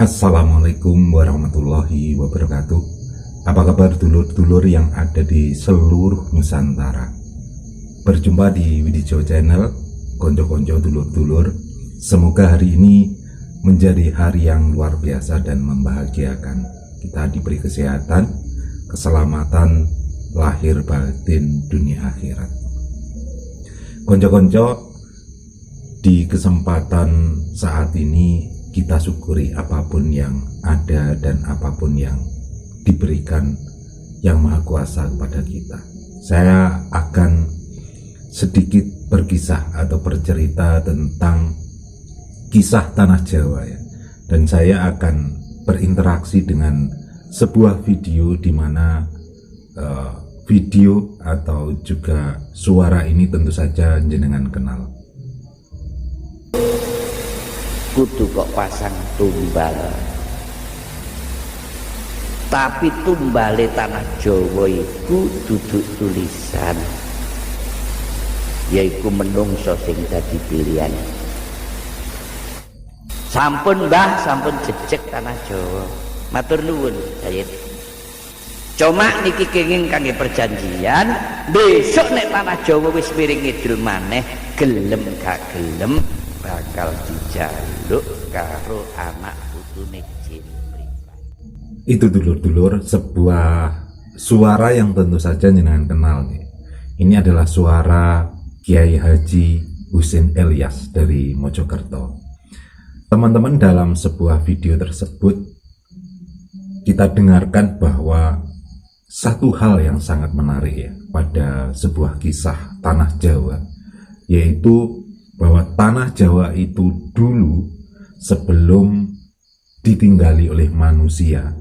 Assalamualaikum warahmatullahi wabarakatuh. Apa kabar dulur-dulur yang ada di seluruh Nusantara? Berjumpa di Widijo Channel, konco-konco dulur-dulur. Semoga hari ini menjadi hari yang luar biasa dan membahagiakan. Kita diberi kesehatan, keselamatan, lahir batin dunia akhirat. Konco-konco, di kesempatan saat ini kita syukuri apapun yang ada dan apapun yang diberikan Yang Maha Kuasa kepada kita. Saya akan sedikit berkisah atau bercerita tentang kisah tanah Jawa ya. Dan saya akan berinteraksi dengan sebuah video di mana video atau juga suara ini tentu saja jenengan kenal. Kudu kok pasang tumbal, tapi tumbale tanah Jawa iku duduk tulisan, yaiku menungso sing dadi pilihan. Sampun Mbah, sampun jejeg tanah Jawa, matur nuwun Sayyid. Cuma niki kenging kangge perjanjian, besok nek tanah Jawa wis miring ngidul maneh, gelem gak gelem bakal dijaluk karo anak putune jin pribadi. Itu dulur-dulur sebuah suara yang tentu saja jenengan kenal nih. Ini adalah suara Kiai Haji Husin Elias dari Mojokerto. Teman-teman, dalam sebuah video tersebut kita dengarkan bahwa satu hal yang sangat menarik ya pada sebuah kisah tanah Jawa, yaitu bahwa tanah Jawa itu dulu sebelum ditinggali oleh manusia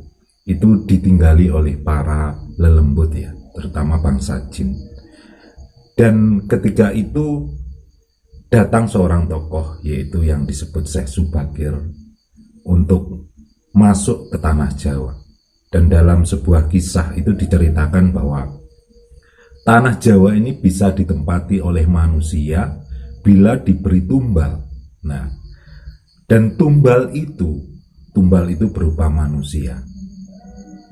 itu ditinggali oleh para lelembut ya, terutama bangsa jin. Dan ketika itu datang seorang tokoh yaitu yang disebut Syekh Subakir untuk masuk ke tanah Jawa. Dan dalam sebuah kisah itu diceritakan bahwa tanah Jawa ini bisa ditempati oleh manusia bila diberi tumbal. Nah, dan tumbal itu berupa manusia.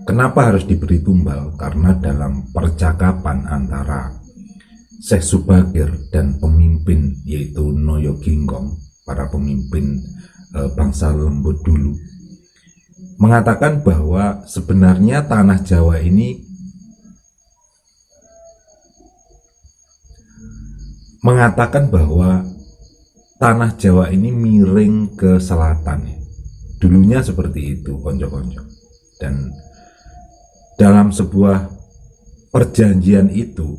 Kenapa harus diberi tumbal? Karena dalam percakapan antara Syekh Subakir dan pemimpin yaitu Noyo Ginggong, para pemimpin bangsa lembut dulu, mengatakan bahwa sebenarnya tanah Jawa ini mengatakan bahwa tanah Jawa ini miring ke selatan. Dulunya seperti itu, konco-konco. Dan dalam sebuah perjanjian itu,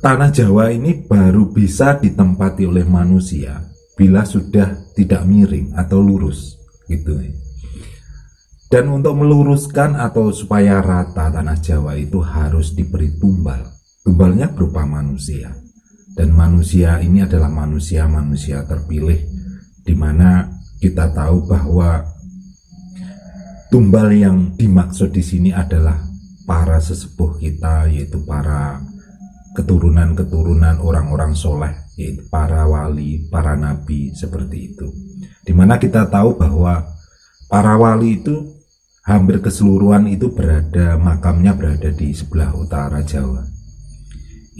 tanah Jawa ini baru bisa ditempati oleh manusia bila sudah tidak miring atau lurus, gitu. Dan untuk meluruskan atau supaya rata tanah Jawa itu harus diberi tumbal. Tumbalnya berupa manusia. Dan manusia ini adalah manusia terpilih, di mana kita tahu bahwa tumbal yang dimaksud di sini adalah para sesepuh kita, yaitu para keturunan orang-orang soleh, yaitu para wali, para nabi, seperti itu. Di mana kita tahu bahwa para wali itu hampir keseluruhan itu makamnya berada di sebelah utara Jawa.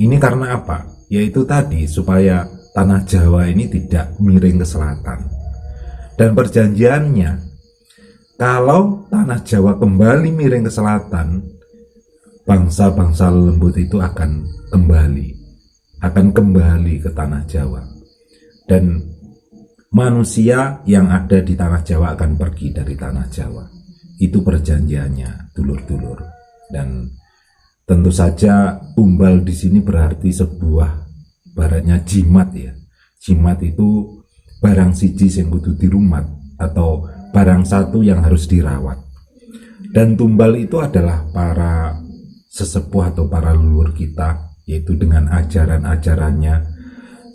Ini karena apa? Yaitu tadi supaya tanah Jawa ini tidak miring ke selatan. Dan perjanjiannya, kalau tanah Jawa kembali miring ke selatan, bangsa-bangsa lembut itu akan kembali ke tanah Jawa. Dan manusia yang ada di tanah Jawa akan pergi dari tanah Jawa. Itu perjanjiannya, dulur-dulur. Dan tentu saja tumbal di sini berarti sebuah baratnya jimat ya. Jimat itu barang siji sing kudu dirumat atau barang satu yang harus dirawat. Dan tumbal itu adalah para sesepuh atau para leluhur kita, yaitu dengan ajaran-ajarannya.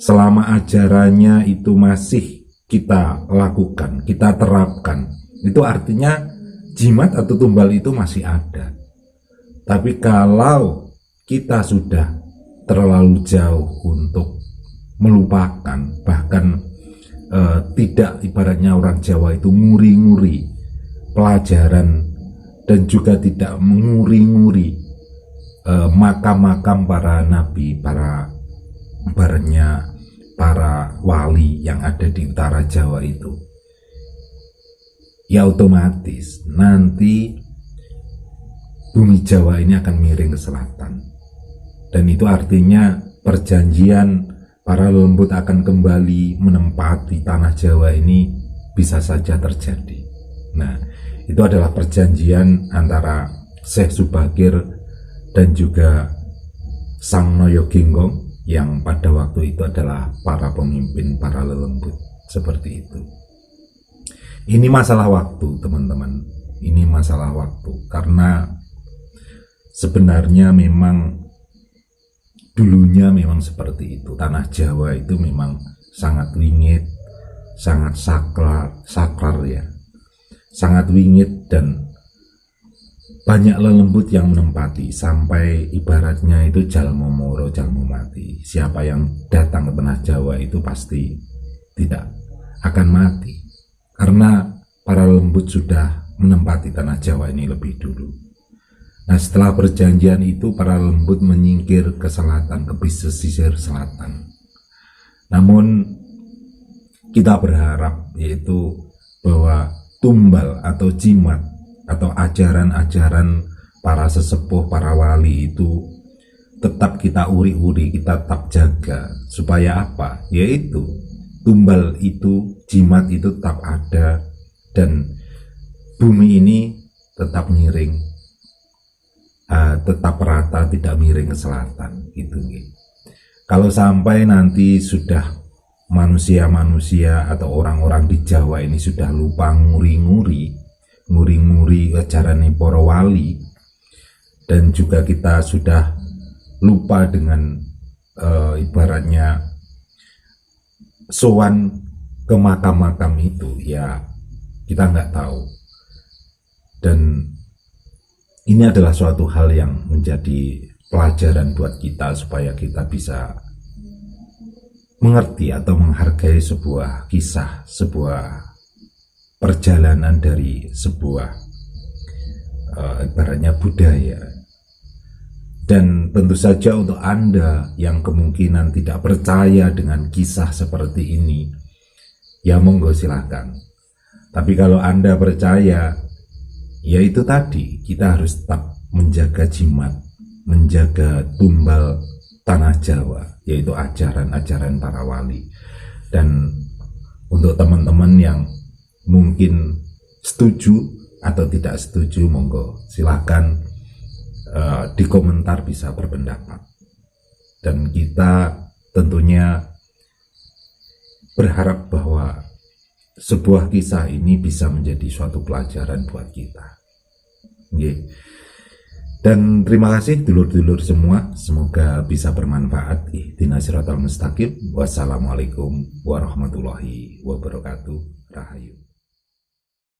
Selama ajarannya itu masih kita lakukan, kita terapkan, itu artinya jimat atau tumbal itu masih ada. Tapi kalau kita sudah terlalu jauh untuk melupakan, bahkan tidak ibaratnya orang Jawa itu nguri-nguri pelajaran dan juga tidak menguri-nguri makam-makam para nabi, para ibaratnya para wali yang ada di utara Jawa itu, ya otomatis nanti bumi Jawa ini akan miring ke selatan, dan itu artinya perjanjian para lembut akan kembali menempati tanah Jawa ini bisa saja terjadi. Nah, itu adalah perjanjian antara Syekh Subakir dan juga Sang Noyo Ginggong yang pada waktu itu adalah para pemimpin, para lelembut, seperti itu. Ini masalah waktu, teman-teman. Ini masalah waktu, karena sebenarnya memang dulunya memang seperti itu. Tanah Jawa itu memang sangat wingit, sangat sakral ya. Sangat wingit dan banyak lelembut yang menempati, sampai ibaratnya itu jalmo moro jalmo mati. Siapa yang datang ke tanah Jawa itu pasti tidak akan mati, karena para lembut sudah menempati tanah Jawa ini lebih dulu. Nah, setelah perjanjian itu para lembut menyingkir ke selatan, ke pesisir selatan. Namun kita berharap yaitu bahwa tumbal atau jimat atau ajaran-ajaran para sesepuh, para wali itu tetap kita uri-uri, kita tetap jaga. Supaya apa? Yaitu tumbal itu, jimat itu tetap ada, dan bumi ini tetap miring, tetap rata, tidak miring ke selatan gitu. Kalau sampai nanti sudah manusia-manusia atau orang-orang di Jawa ini sudah lupa nguri-nguri ajaran para wali, dan juga kita sudah lupa dengan ibaratnya sowan ke makam-makam itu, ya kita nggak tahu. Dan ini adalah suatu hal yang menjadi pelajaran buat kita, supaya kita bisa mengerti atau menghargai sebuah kisah, sebuah perjalanan dari sebuah ibaratnya budaya. Dan tentu saja untuk Anda yang kemungkinan tidak percaya dengan kisah seperti ini, ya monggo silahkan. Tapi kalau Anda percaya, ya itu tadi, kita harus tetap menjaga jimat, menjaga tumbal tanah Jawa, yaitu ajaran-ajaran para wali. Dan untuk teman-teman yang mungkin setuju atau tidak setuju, monggo silahkan di komentar bisa berpendapat. Dan kita tentunya berharap bahwa sebuah kisah ini bisa menjadi suatu pelajaran buat kita. Dan terima kasih dulur-dulur semua, semoga bisa bermanfaat. Ihdinas siratal mustaqim. Wassalamualaikum warahmatullahi wabarakatuh. Rahayu.